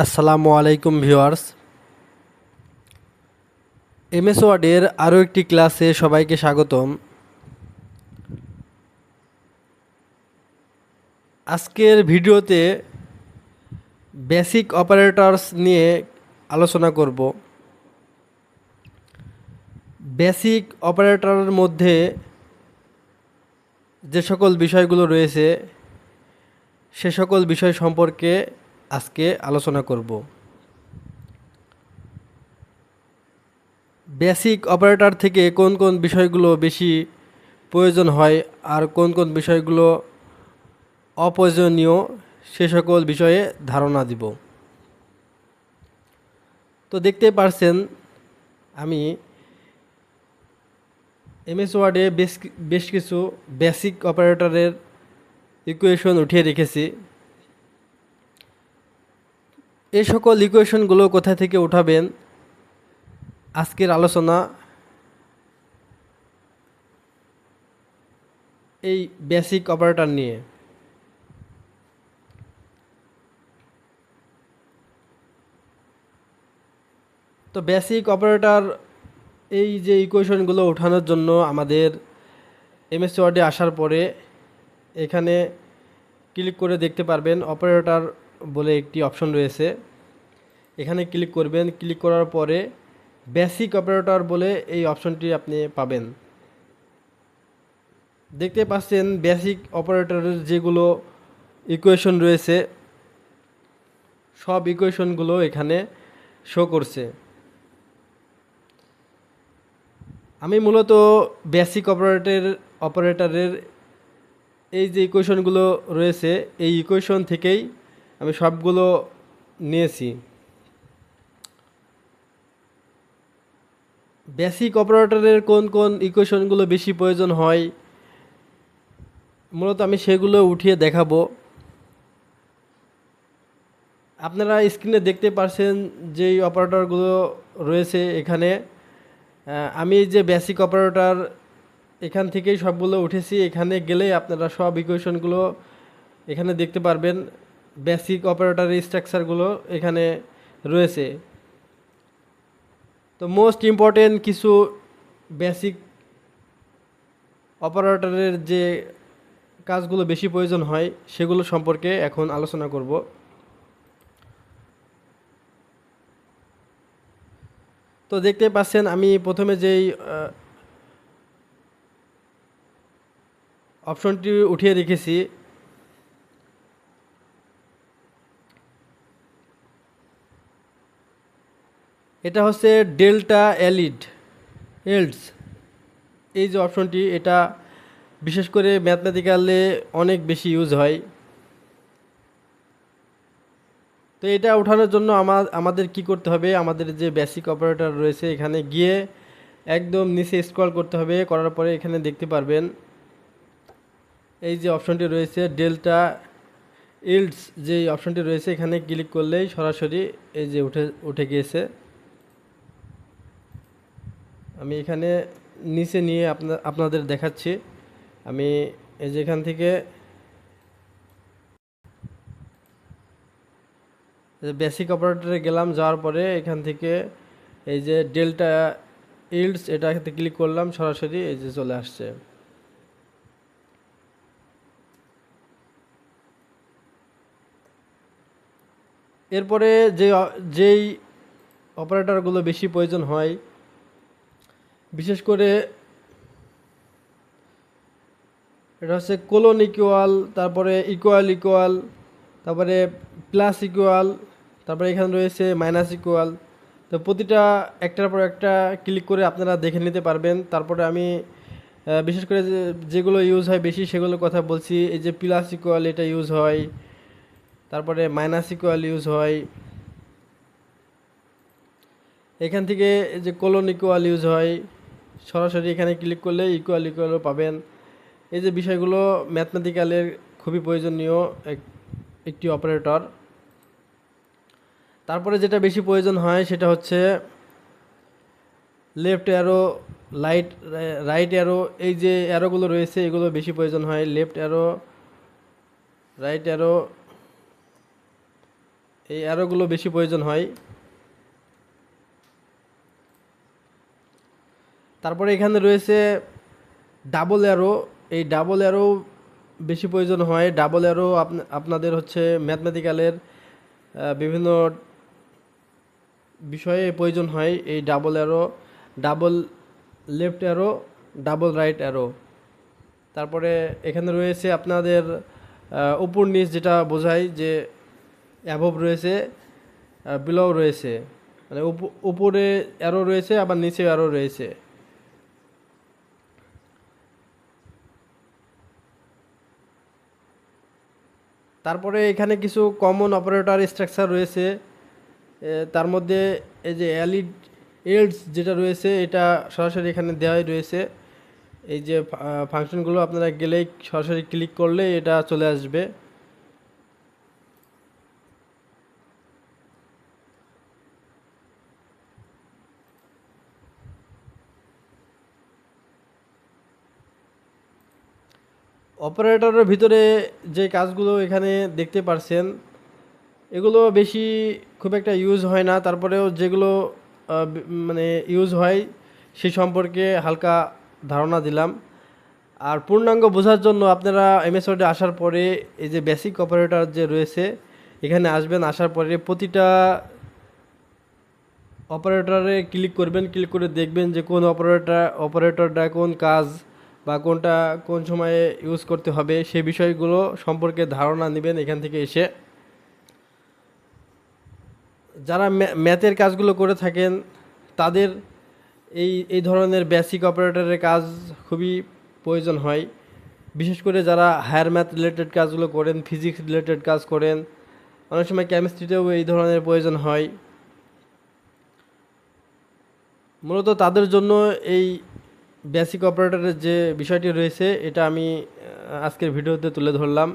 আসসালামু আলাইকুম viewers. MS ওয়ার্ডের আরও একটি ক্লাসে সবাইকে স্বাগতম। আজকের ভিডিওতে বেসিক অপারেটরস নিয়ে আলোচনা করব। বেসিক অপারেটরের মধ্যে যে সকল বিষয়গুলো রয়েছে সে সকল বিষয় সম্পর্কে আজকে আলোচনা করব। বেসিক অপারেটর থেকে কোন কোন বিষয়গুলো বেশি প্রয়োজন হয় আর কোন কোন বিষয়গুলো অপ্রয়োজনীয় সে সকল বিষয়ে ধারণা দিব। তো দেখতে পারছেন আমি এমএস ওয়ার্ডে বেশ কিছু বেসিক অপারেটরের ইকুয়েশন উঠিয়ে রেখেছি। এই সকল ইকুয়েশনগুলো কোথা থেকে উঠাবেন আজকের আলোচনা এই বেসিক অপারেটর নিয়ে। তো বেসিক অপারেটর এই যে ইকুয়েশনগুলো ওঠানোর জন্য আমাদের এমএস ওয়ার্ডে আসার পরে এখানে ক্লিক করে দেখতে পারবেন অপারেটর বলে একটি অপশন রয়েছে। এখানে ক্লিক করবেন, ক্লিক করার পরে বেসিক অপারেটর বলে এই অপশনটি আপনি পাবেন। দেখতে পাচ্ছেন বেসিক অপারেটরের যেগুলো ইকুয়েশন রয়েছে সব ইকুয়েশনগুলো এখানে শো করছে। আমি মূলত বেসিক অপারেটরের এই যে ইকুয়েশনগুলো রয়েছে এই ইকুয়েশন থেকেই আমি সবগুলো নিয়েছি। বেসিক অপারেটরের কোন কোন ইকুয়েশনগুলো বেশি প্রয়োজন হয় মূলত আমি সেগুলো উঠিয়ে দেখাবো। আপনারা স্ক্রিনে দেখতে পাচ্ছেন যেই অপারেটরগুলো রয়েছে এখানে। আমি যে বেসিক অপারেটর এখান থেকেই সবগুলো উঠেছি। এখানে গেলেই আপনারা সব ইকুয়েশনগুলো এখানে দেখতে পারবেন। বেসিক অপারেটরের স্ট্রাকচারগুলো এখানে রয়েছে। তো মোস্ট ইম্পর্টেন্ট কিছু বেসিক অপারেটরের যে কাজগুলো বেশি প্রয়োজন হয় সেগুলো সম্পর্কে এখন আলোচনা করব। তো দেখতে পাচ্ছেন আমি প্রথমে যেই অপশনটি উঠিয়ে রেখেছি এটা হচ্ছে ডেল্টা এলডস। এই যে অপশনটি এটা বিশেষ করে ম্যাথমেটিক্যালে অনেক বেশি ইউজ হয়। তো এটা ওঠানোর জন্য আমাদের কি করতে হবে, আমাদের যে বেসিক অপারেটর রয়েছে এখানে গিয়ে একদম নিচে স্ক্রল করতে হবে। করার পরে এখানে দেখতে পারবেন এই যে অপশনটি রয়েছে ডেল্টা ইল্ডস, যে অপশনটি রয়েছে এখানে ক্লিক করলেই সরাসরি এই যে উঠে গিয়েছে। আমি এখানে নিচে নিয়ে আপনাদের দেখাচ্ছি। আমি এই যে এখান থেকে বেসিক অপারেটরে গেলাম, যাওয়ার পরে এখান থেকে এই যে ডেল্টা ইল্ডস এটাতে ক্লিক করলাম, সরাসরি এই যে চলে আসছে। এরপরে যেই অপারেটরগুলো বেশি প্রয়োজন হয় বিশেষ করে এটা হচ্ছে কোলন ইকুয়াল, তারপরে ইকুয়াল, তারপরে প্লাস ইকুয়াল, তারপরে এখানে রয়েছে মাইনাস ইকুয়াল। তো প্রতিটা একটার পর একটা ক্লিক করে আপনারা দেখে নিতে পারবেন। তারপরে আমি বিশেষ করে যেগুলো ইউজ হয় বেশি সেগুলোর কথা বলছি। এই যে প্লাস ইকুয়াল এটা ইউজ হয়, তারপরে মাইনাস ইকুয়াল ইউজ হয়, এখান থেকে এই যে কোলন ইকুয়াল ইউজ হয়। সরাসরি এখানে ক্লিক করলে ইকুয়ালও পাবেন। এই যে বিষয়গুলো ম্যাথমেটিক্যালের খুবই প্রয়োজনীয় একটি অপারেটর। তারপরে যেটা বেশি প্রয়োজন হয় সেটা হচ্ছে লেফট অ্যারো, রাইট অ্যারো। এই যে অ্যারোগুলো রয়েছে এগুলো বেশি প্রয়োজন হয়। লেফট অ্যারো, রাইট অ্যারো, এই অ্যারোগুলো বেশি প্রয়োজন হয়। তারপরে এখানে রয়েছে ডাবল অ্যারো। এই ডাবল অ্যারো বেশি প্রয়োজন হয়। ডাবল অ্যারো আপনাদের হচ্ছে ম্যাথমেটিক্যালের বিভিন্ন বিষয়ে প্রয়োজন হয়। এই double arrow, double left arrow, double right arrow. তারপরে এখানে রয়েছে আপনাদের উপর নিচ, যেটা বোঝায় যে অ্যাভব রয়েছে, বিলো রয়েছে, মানে উপরে অ্যারো রয়েছে আবার নিচে অ্যারো রয়েছে। তারপরে এখানে কিছু কমন অপারেটর স্ট্রাকচার রয়েছে। তার মধ্যে এই যে এলস যেটা রয়েছে, এটা সরাসরি এখানে দেওয়াই রয়েছে। এই যে ফাংশনগুলো আপনারা গেলেই সরাসরি ক্লিক করলে এটা চলে আসবে। অপারেটরের ভিতরে যে কাজগুলো এখানে দেখতে পারছেন, এগুলো বেশি খুব একটা ইউজ হয় না। তারপরেও যেগুলো মানে ইউজ হয় সে সম্পর্কে হালকা ধারণা দিলাম। আর পূর্ণাঙ্গ বোঝার জন্য আপনারা এমএস ওয়ার্ডে আসার পরে এই যে বেসিক অপারেটর যে রয়েছে এখানে আসবেন। আসার পরে প্রতিটা অপারেটরে ক্লিক করবেন। ক্লিক করে দেখবেন যে কোন অপারেটরটা কোন কাজ বা কোনটা কোন সময়ে ইউজ করতে হবে, সেই বিষয়গুলো সম্পর্কে ধারণা নেবেন এখান থেকে এসে। যারা ম্যাথের কাজগুলো করে থাকেন তাদের এই এই ধরনের বেসিক অপারেটরের কাজ খুবই প্রয়োজন হয়। বিশেষ করে যারা হায়ার ম্যাথ রিলেটেড কাজগুলো করেন, ফিজিক্স রিলেটেড কাজ করেন, অনেক সময় কেমিস্ট্রিতেও এই ধরনের প্রয়োজন হয়। মূলত তাদের জন্য এই বেসিক অপারেটরের যে বিষয়টি রয়েছে এটা আমি আজকের ভিডিওতে তুলে ধরলাম।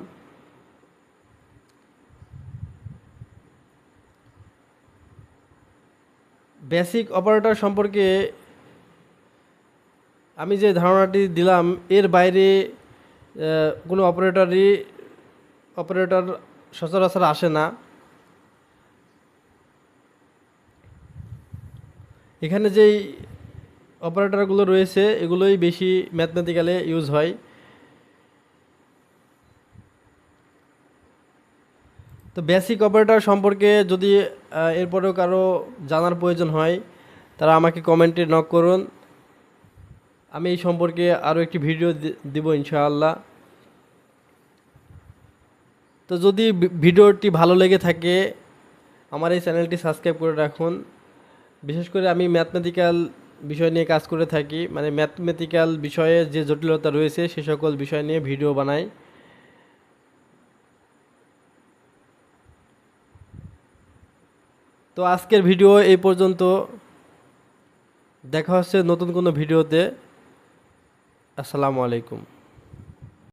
বেসিক অপারেটর সম্পর্কে আমি যে ধারণাটি দিলাম এর বাইরে কোনো অপারেটর সচরাচর আসে না। এখানে যেই অপারেটরগুলো রয়েছে এগুলোই বেশি ম্যাথমেটিক্যালে ইউজ হয়। তো বেসিক অপারেটর সম্পর্কে যদি এরপরেও কারো জানার প্রয়োজন হয় তারা আমাকে কমেন্টে নক করুন। আমি এই সম্পর্কে আরও একটি ভিডিও দিব ইনশাআল্লাহ। তো যদি ভিডিওটি ভালো লেগে থাকে আমার এই চ্যানেলটি সাবস্ক্রাইব করে রাখুন। বিশেষ করে আমি ম্যাথমেটিক্যাল বিষয় নিয়ে কাজ করে থাকি, মানে ম্যাথমেটিক্যাল বিষয়ে যে জটিলতা রয়েছে সে সকল বিষয় নিয়ে ভিডিও বানাই। তো আজকের ভিডিও এই পর্যন্ত। দেখা হচ্ছে নতুন কোনো ভিডিওতে। আসসালামু আলাইকুম।